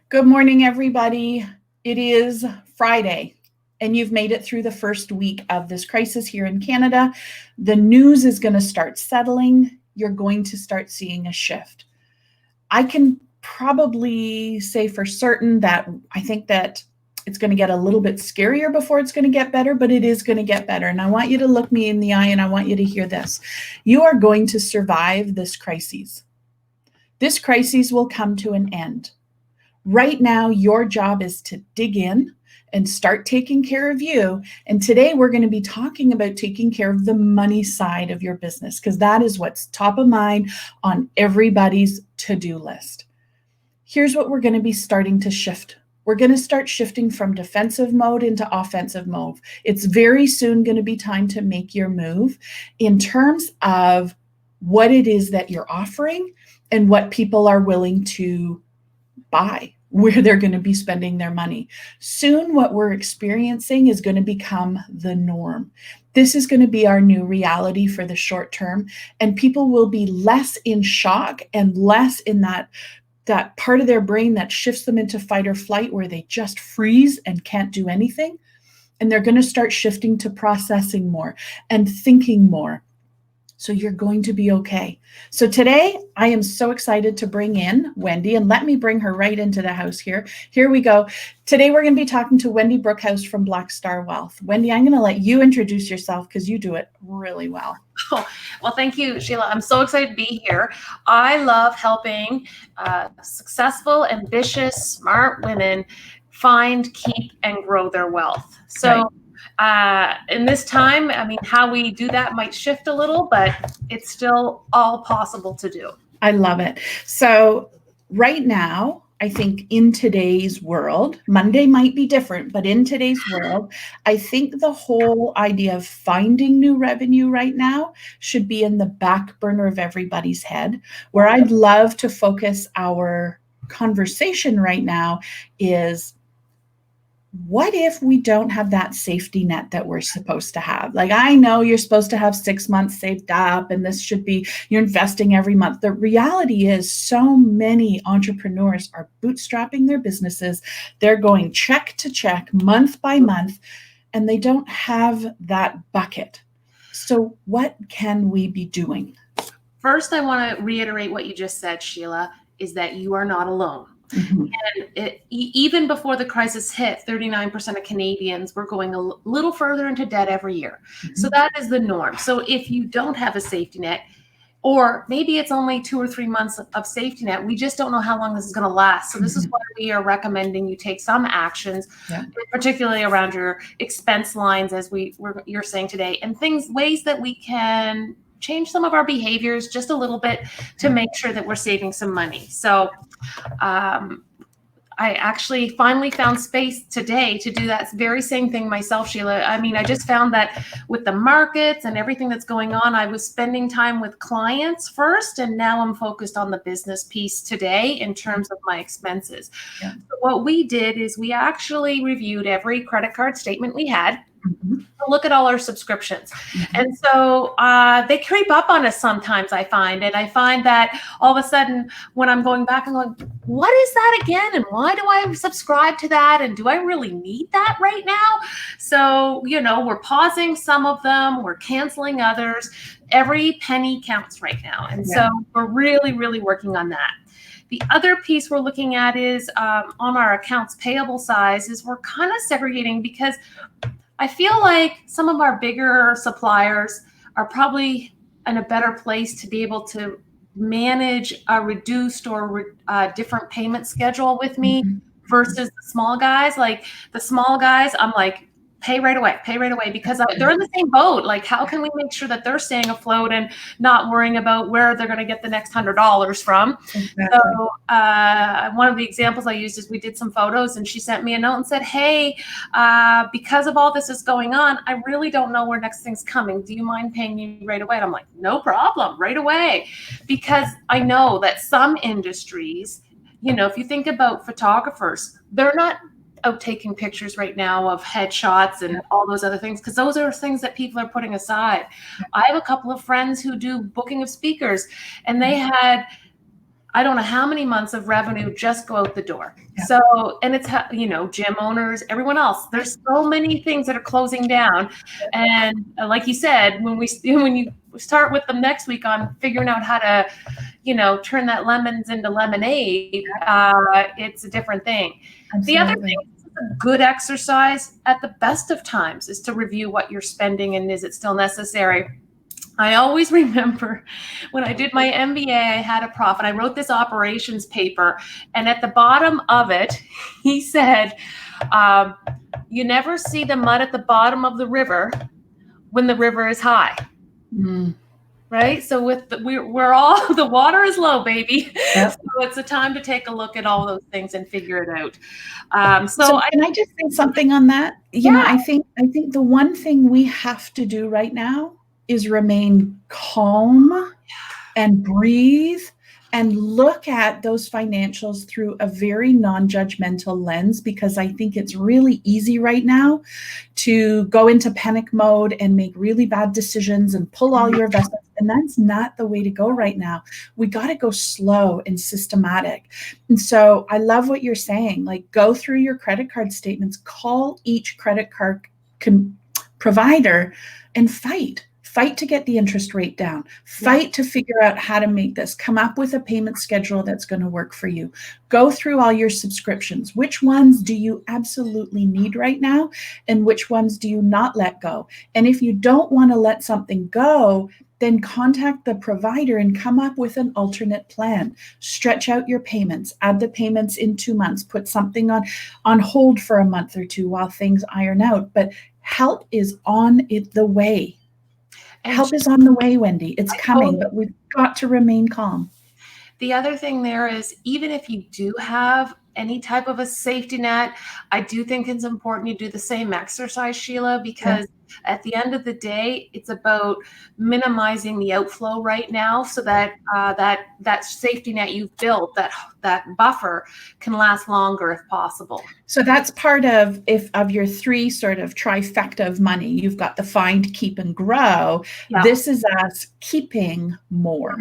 Good morning, everybody. It is Friday, and you've made it through the first week of this crisis here in Canada. The news is going to start settling. You're going to start seeing a shift. I can probably say for certain that I think that it's going to get a little bit scarier before it's going to get better, but it is going to get better. And I want you to look me in the eye and I want you to hear this. You are going to survive this crisis. This crisis will come to an end. Right now, your job is to dig in and start taking care of you. And today we're going to be talking about taking care of the money side of your business, because that is what's top of mind on everybody's to-do list. Here's what we're going to be starting to shift. We're going to start shifting from defensive mode into offensive mode. It's very soon going to be time to make your move in terms of what it is that you're offering and what people are willing to buy, where they're going to be spending their money. Soon, what we're experiencing is going to become the norm. This is going to be our new reality for the short term, and people will be less in shock and less in that part of their brain that shifts them into fight or flight, where they just freeze and can't do anything. And they're going to start shifting to processing more and thinking more. So you're going to be okay. So today, I am so excited to bring in Wendy, and let me bring her right into the house here. Here we go. Today, we're going to be talking to Wendy Brookhouse from Black Star Wealth. Wendy, I'm going to let you introduce yourself because you do it really well. Oh, well, thank you, Sheila. I'm so excited to be here. I love helping successful, ambitious, smart women find, keep, and grow their wealth. So in this time, I mean, how we do that might shift a little, but it's still all possible to do. I love it. So right now, I think in today's world, Monday might be different, but in today's world, I think the whole idea of finding new revenue right now should be in the back burner of everybody's head. Where I'd love to focus our conversation right now is, what if we don't have that safety net that we're supposed to have? Like, I know you're supposed to have 6 months saved up, and this should be, you're investing every month. The reality is so many entrepreneurs are bootstrapping their businesses. They're going check to check, month by month, and they don't have that bucket. So what can we be doing? First, I want to reiterate what you just said, Sheila, is that you are not alone. Mm-hmm. And even before the crisis hit, 39% of Canadians were going a little further into debt every year. Mm-hmm. So that is the norm. So if you don't have a safety net, or maybe it's only 2 or 3 months of safety net, we just don't know how long this is going to last. So this is why we are recommending you take some actions, particularly around your expense lines, as you're saying today, and ways that we can change some of our behaviors just a little bit to make sure that we're saving some money. So I actually finally found space today to do that very same thing myself, Sheila. I mean, I just found that with the markets and everything that's going on, I was spending time with clients first, and now I'm focused on the business piece today in terms of my expenses. Yeah. So what we did is we actually reviewed every credit card statement we had. Mm-hmm. Look at all our subscriptions. Mm-hmm. And so they creep up on us sometimes, I find. And I find that all of a sudden when I'm going back and going, what is that again? And why do I subscribe to that? And do I really need that right now? So, we're pausing some of them. We're canceling others. Every penny counts right now. And so we're really, really working on that. The other piece we're looking at is on our accounts payable size is we're kind of segregating, because I feel like some of our bigger suppliers are probably in a better place to be able to manage a reduced or different payment schedule with me versus the small guys. Like the small guys, I'm like, pay right away, because they're in the same boat. Like, how can we make sure that they're staying afloat and not worrying about where they're going to get the next $100 from? Exactly. So one of the examples I used is we did some photos, and she sent me a note and said, hey, because of all this is going on, I really don't know where next thing's coming. Do you mind paying me right away? And I'm like, no problem, right away. Because I know that some industries, if you think about photographers, they're not out taking pictures right now of headshots and all those other things, because those are things that people are putting aside. I have a couple of friends who do booking of speakers, and they had I don't know how many months of revenue just go out the door. Yeah. So, and it's, gym owners, everyone else, there's so many things that are closing down. And like you said, when you start with them next week on figuring out how to, turn that lemons into lemonade, it's a different thing. Absolutely. The other thing, a good exercise at the best of times is to review what you're spending and is it still necessary. I always remember when I did my MBA, I had a prof and I wrote this operations paper. And at the bottom of it, he said, you never see the mud at the bottom of the river when the river is high. Mm. Right? So we're all, the water is low, baby. Yep. So it's a time to take a look at all those things and figure it out. So can I just say something on that? I think the one thing we have to do right now is remain calm and breathe and look at those financials through a very non-judgmental lens, because I think it's really easy right now to go into panic mode and make really bad decisions and pull all your investments. And that's not the way to go right now. We got to go slow and systematic. And so I love what you're saying, like go through your credit card statements, call each credit card provider and fight to get the interest rate down, fight to figure out how to make this, come up with a payment schedule that's going to work for you. Go through all your subscriptions. Which ones do you absolutely need right now? And which ones do you not let go? And if you don't want to let something go, then contact the provider and come up with an alternate plan. Stretch out your payments, add the payments in 2 months, put something on hold for a month or two while things iron out. But help is on the way. Help is on the way, Wendy. It's coming, but we've got to remain calm. The other thing there is, even if you do have any type of a safety net, I do think it's important you do the same exercise, Sheila, because at the end of the day, it's about minimizing the outflow right now so that that safety net you've built, that buffer, can last longer if possible. So that's part of your three sort of trifecta of money. You've got the find, keep, and grow. Yeah. This is us keeping more.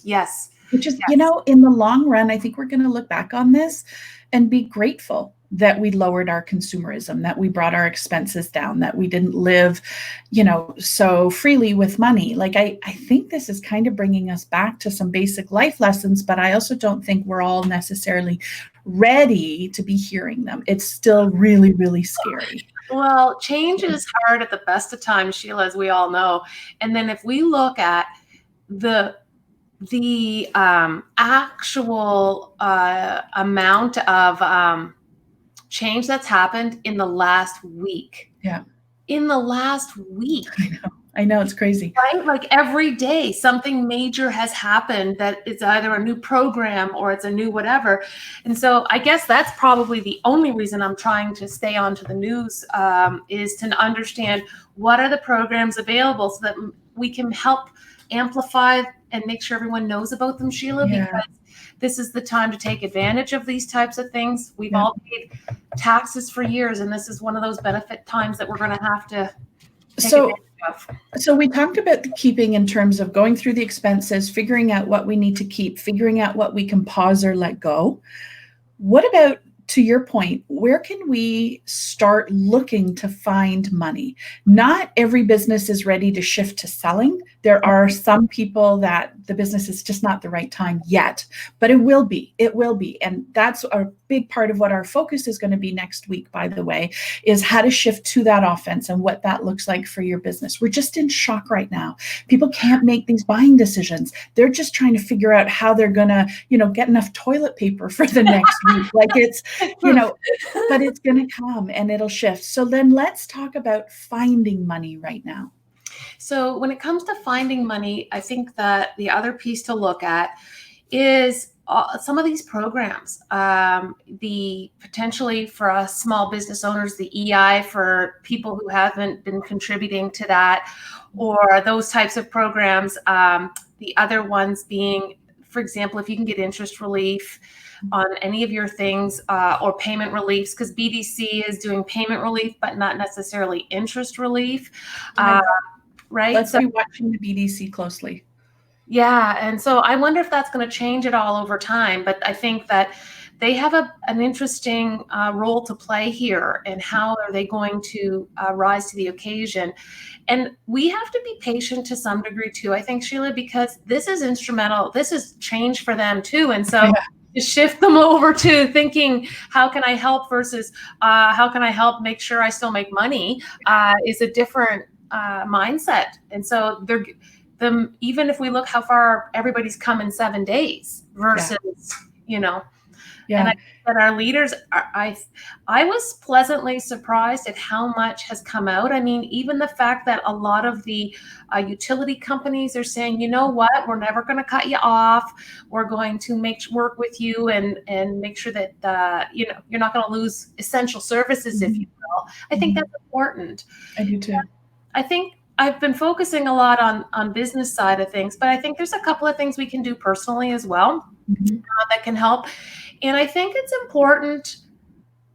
Yes. Which is, in the long run, I think we're going to look back on this and be grateful that we lowered our consumerism, that we brought our expenses down, that we didn't live, so freely with money. Like, I think this is kind of bringing us back to some basic life lessons, but I also don't think we're all necessarily ready to be hearing them. It's still really, really scary. Well, change is hard at the best of times, Sheila, as we all know. And then if we look at the actual amount of change that's happened in the last week. Yeah. In the last week. I know, it's crazy. Right? Like every day something major has happened that it's either a new program or it's a new whatever. And so I guess that's probably the only reason I'm trying to stay on to the news, is to understand what are the programs available so that we can help amplify and make sure everyone knows about them, Sheila, because this is the time to take advantage of these types of things. We've all paid taxes for years, and this is one of those benefit times that we're going to have to take advantage of. So we talked about the keeping in terms of going through the expenses, figuring out what we need to keep, figuring out what we can pause or let go. What about, to your point, where can we start looking to find money? Not every business is ready to shift to selling. There are some people that the business is just not the right time yet, but it will be. And that's a big part of what our focus is going to be next week, by the way, is how to shift to that offense and what that looks like for your business. We're just in shock right now. People can't make these buying decisions. They're just trying to figure out how they're going to, get enough toilet paper for the next week. Like it's, but it's going to come and it'll shift. So then let's talk about finding money right now. So when it comes to finding money, I think that the other piece to look at is some of these programs, the potentially for us small business owners, the EI for people who haven't been contributing to that, or those types of programs. The other ones being, for example, if you can get interest relief on any of your things, or payment reliefs, because BDC is doing payment relief, but not necessarily interest relief. Right. Let's be watching the BDC closely. Yeah. And so I wonder if that's going to change it all over time. But I think that they have an interesting role to play here. And how are they going to rise to the occasion? And we have to be patient to some degree too, I think, Sheila, because this is instrumental. This is change for them too. And so to shift them over to thinking, how can I help versus how can I help make sure I still make money is a different mindset. And so they're them, even if we look how far everybody's come in 7 days versus, you know, and I think that our leaders are, I was pleasantly surprised at how much has come out. I mean, even the fact that a lot of the utility companies are saying, you know what, we're never going to cut you off. We're going to work with you and make sure that you know, you're not going to lose essential services, if you will. I think that's important. I do too. I think I've been focusing a lot on business side of things, but I think there's a couple of things we can do personally as well that can help. And I think it's important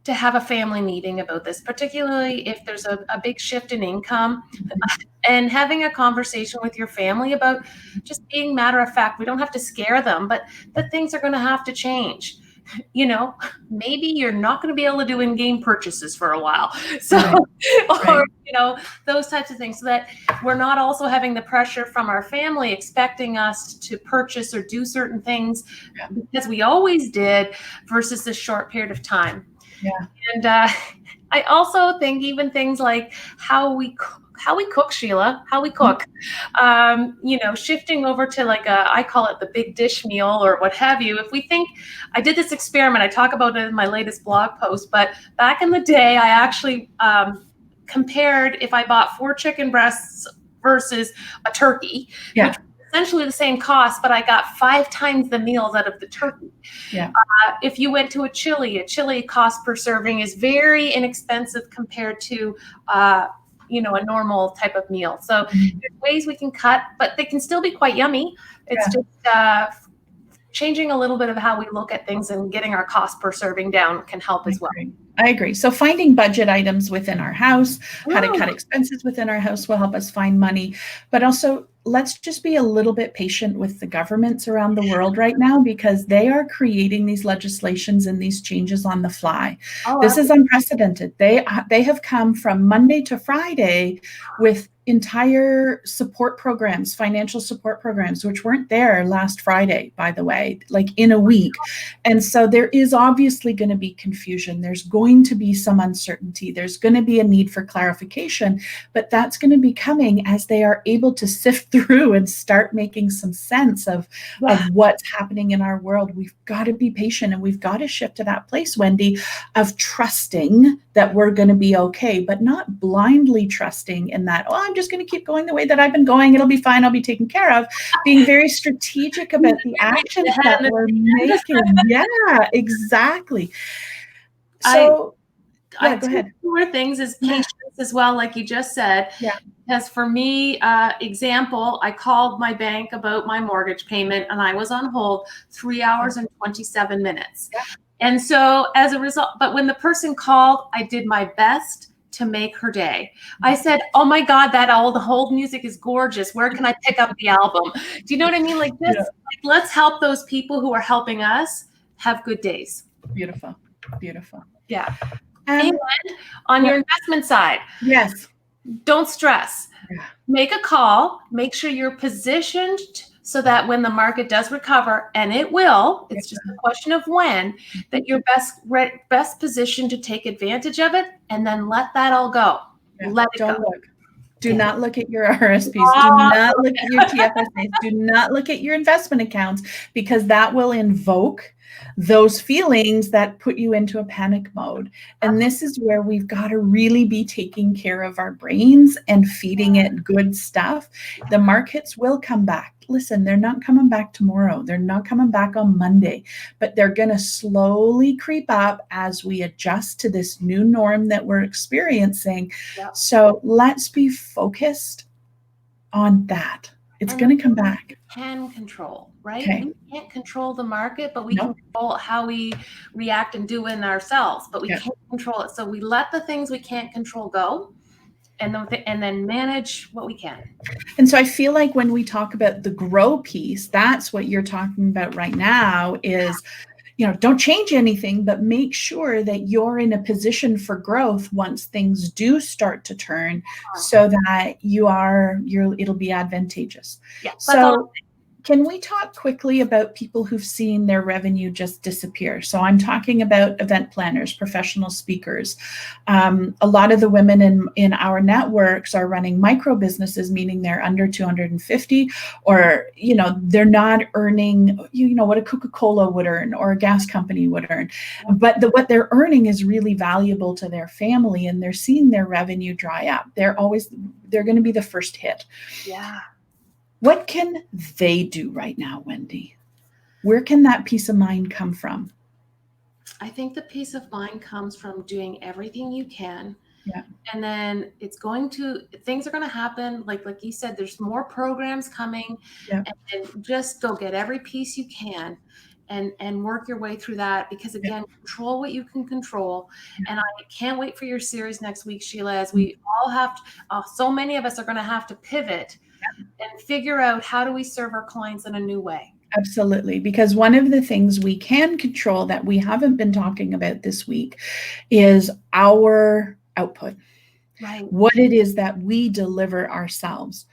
to have a family meeting about this, particularly if there's a big shift in income, and having a conversation with your family about just being matter of fact. We don't have to scare them, but that things are going to have to change. You know, maybe you're not going to be able to do in-game purchases for a while. So, or, you know, those types of things, so that we're not also having the pressure from our family expecting us to purchase or do certain things because we always did versus this short period of time. And I also think even things like how we cook, Sheila, how we cook, you know, shifting over to like I call it the big dish meal or what have you. If we think, I did this experiment, I talk about it in my latest blog post, but back in the day, I actually compared if I bought 4 chicken breasts versus a turkey, which was essentially the same cost, but I got 5 times the meals out of the turkey. If you went to a chili cost per serving is very inexpensive compared to you know, a normal type of meal. So there's ways we can cut, but they can still be quite yummy. It's just changing a little bit of how we look at things, and getting our cost per serving down can help as well. I agree. So finding budget items within our house, how to cut expenses within our house will help us find money. But also, let's just be a little bit patient with the governments around the world right now, because they are creating these legislations and these changes on the fly. This is unprecedented. They have come from Monday to Friday with entire support programs, financial support programs, which weren't there last Friday, by the way, like in a week. And so there is obviously going to be confusion. There's going to be some uncertainty. There's going to be a need for clarification, but that's going to be coming as they are able to sift through and start making some sense of what's happening in our world. We've got to be patient, and we've got to shift to that place, Wendy, of trusting that we're going to be okay, but not blindly trusting in that, oh, I'm just going to keep going the way that I've been going. It'll be fine. I'll be taken care of. Being very strategic about the actions that we're making. Yeah, exactly. So go ahead. 2 more things is patience as well, like you just said. Because for me, example, I called my bank about my mortgage payment, and I was on hold 3 hours and 27 minutes. And so as a result, but when the person called, I did my best to make her day. I said, oh my God, the hold music is gorgeous. Where can I pick up the album? Do you know what I mean? Like this, like, let's help those people who are helping us have good days. Beautiful. Beautiful. Yeah. And on your investment side, don't stress. Make a call. Make sure you're positioned so that when the market does recover, and it will, it's just a question of when, that you're best positioned to take advantage of it, and then let that all go. Let it go. Do not look at your RSPs. Do not look at your TFSAs. Do not look at your investment accounts, because that will invoke those feelings that put you into a panic mode. And this is where we've got to really be taking care of our brains and feeding it good stuff. The markets will come back. Listen, they're not coming back tomorrow. They're not coming back on Monday, but they're going to slowly creep up as we adjust to this new norm that we're experiencing. So let's be focused on that. It's going to come back. Can control, right? We can't control the market, but we can control how we react and do in ourselves, but we can't control it. So we let the things we can't control go, and then manage what we can. And so I feel like when we talk about the grow piece, that's what you're talking about right now is, don't change anything, but make sure that you're in a position for growth once things do start to turn so that it'll be advantageous. Yeah. So can we talk quickly about people who've seen their revenue just disappear? So I'm talking about event planners, professional speakers. A lot of the women in our networks are running micro businesses, meaning they're under 250, or, they're not earning, what a Coca-Cola would earn or a gas company would earn. But what they're earning is really valuable to their family, and they're seeing their revenue dry up. They're going to be the first hit. Yeah. What can they do right now, Wendy? Where can that peace of mind come from? I think the peace of mind comes from doing everything you can. Yeah. And then things are going to happen. Like you said, there's more programs coming. Yeah. And just go get every piece you can and work your way through that. Because again, control what you can control. And I can't wait for your series next week, Sheila, as we all have to, so many of us are going to have to pivot and figure out how do we serve our clients in a new way. Absolutely. Because one of the things we can control that we haven't been talking about this week is our output. Right. What it is that we deliver ourselves.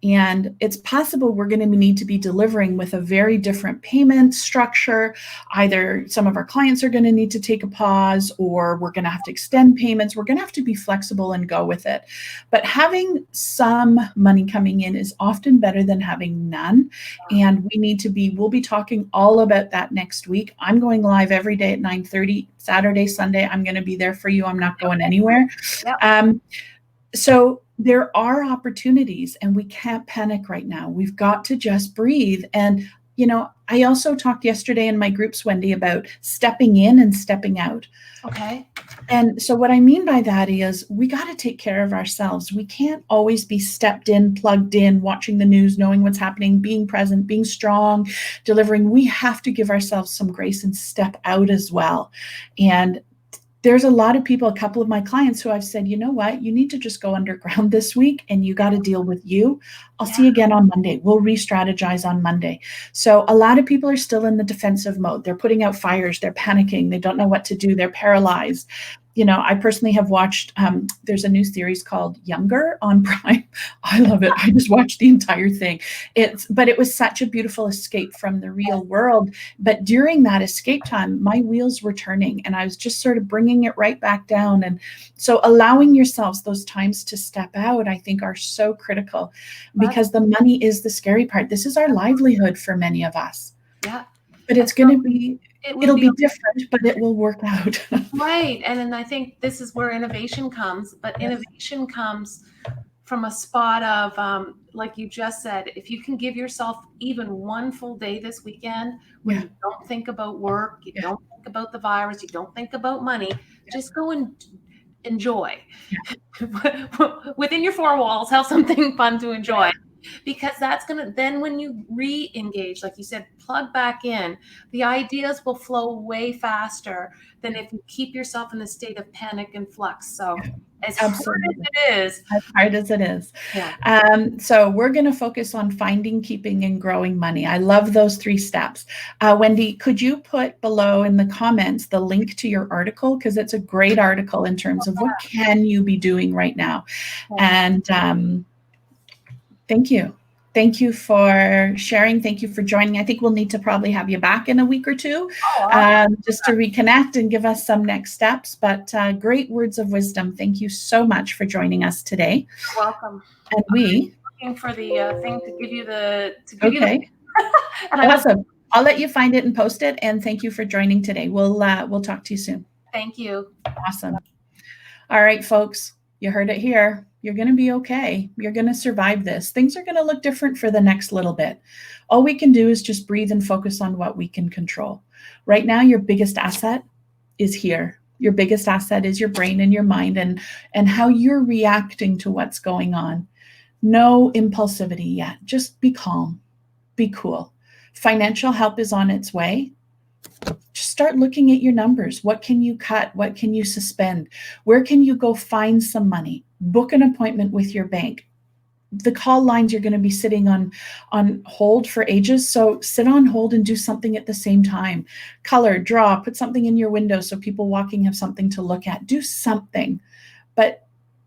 And it's possible we're going to need to be delivering with a very different payment structure. Either some of our clients are going to need to take a pause, or we're going to have to extend payments. We're going to have to be flexible and go with it. But having some money coming in is often better than having none. And we'll be talking all about that next week. I'm going live every day at 9:30, Saturday, Sunday. I'm going to be there for you. I'm not going anywhere. Yep. So there are opportunities, and we can't panic right now. We've got to just breathe. And, I also talked yesterday in my groups, Wendy, about stepping in and stepping out. Okay. And so what I mean by that is we got to take care of ourselves. We can't always be stepped in, plugged in, watching the news, knowing what's happening, being present, being strong, delivering. We have to give ourselves some grace and step out as well. And there's a lot of people, a couple of my clients who I've said, you know what, you need to just go underground this week and you got to deal with you. I'll see you again on Monday. We'll re-strategize on Monday. So a lot of people are still in the defensive mode. They're putting out fires. They're panicking. They don't know what to do. They're paralyzed. I personally have watched, there's a new series called Younger on Prime. I love it. I just watched the entire thing. But it was such a beautiful escape from the real world. But during that escape time, my wheels were turning and I was just sort of bringing it right back down. And so allowing yourselves those times to step out, I think, are so critical, because the money is the scary part. This is our livelihood for many of us. Yeah. But it's going to be, it'll be different, but it will work out. Right. And then I think this is where innovation comes, but innovation comes from a spot of, like you just said, if you can give yourself even one full day this weekend where you don't think about work, you don't think about the virus, you don't think about money, just go and enjoy. Within your four walls, have something fun to enjoy. Because that's going to, then when you re-engage, like you said, plug back in, the ideas will flow way faster than if you keep yourself in the state of panic and flux. So as hard as it is. So we're going to focus on finding, keeping, and growing money. I love those 3 steps. Wendy, could you put below in the comments the link to your article? Because it's a great article in terms of what can you be doing right now. And thank you. Thank you for sharing. Thank you for joining. I think we'll need to probably have you back in a week or two, just to reconnect and give us some next steps. But great words of wisdom. Thank you so much for joining us today. You're welcome. And I'm looking for the thing to give you the. Awesome. I'll let you find it and post it. And thank you for joining today. We'll talk to you soon. Thank you. Awesome. All right, folks. You heard it here. You're going to be okay. You're going to survive this. Things are going to look different for the next little bit. All we can do is just breathe and focus on what we can control. Right now, your biggest asset is here. Your biggest asset is your brain and your mind and how you're reacting to what's going on. No impulsivity yet. Just be calm. Be cool. Financial help is on its way. Just start looking at your numbers. What can you cut? What can you suspend? Where can you go find some money? Book an appointment with your bank. The call lines, you're going to be sitting on hold for ages. So sit on hold and do something at the same time. Color, draw, put something in your window so people walking have something to look at. Do something. But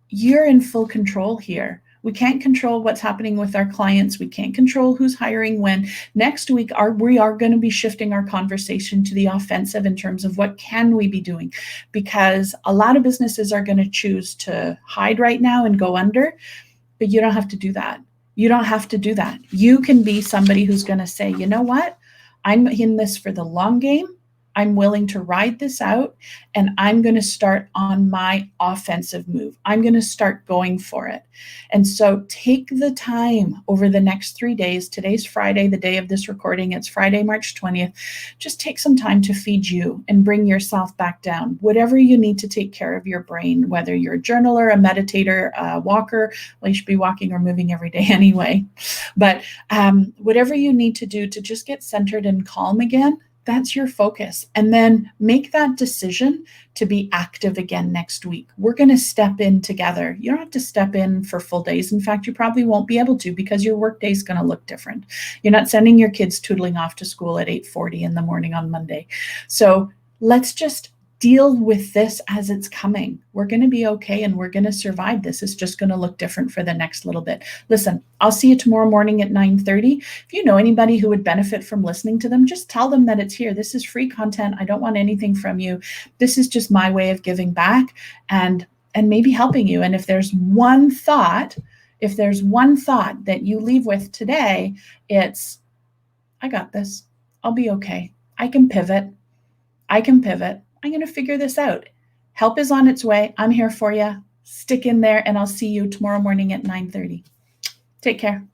you're in full control here. We can't control what's happening with our clients. We can't control who's hiring when. Next week, we are going to be shifting our conversation to the offensive in terms of what can we be doing, because a lot of businesses are going to choose to hide right now and go under. But you don't have to do that. You don't have to do that. You can be somebody who's going to say, you know what? I'm in this for the long game. I'm willing to ride this out, and I'm going to start on my offensive move. I'm going to start going for it. And so take the time over the next 3 days. Today's Friday, the day of this recording. It's Friday, March 20th. Just take some time to feed you and bring yourself back down. Whatever you need to take care of your brain, whether you're a journaler, a meditator, a walker. Well, you should be walking or moving every day anyway. But whatever you need to do to just get centered and calm again, that's your focus. And then make that decision to be active again next week. We're going to step in together. You don't have to step in for full days. In fact, you probably won't be able to, because your work day is going to look different. You're not sending your kids tootling off to school at 8:40 in the morning on Monday. So let's just deal with this as it's coming. We're going to be okay, and we're going to survive this. It's just going to look different for the next little bit. Listen, I'll see you tomorrow morning at 9:30. If you know anybody who would benefit from listening to them, just tell them that it's here. This is free content. I don't want anything from you. This is just my way of giving back and maybe helping you. And if there's one thought that you leave with today, it's, I got this. I'll be okay. I can pivot. I'm going to figure this out. Help is on its way. I'm here for you. Stick in there, and I'll see you tomorrow morning at 9:30. Take care.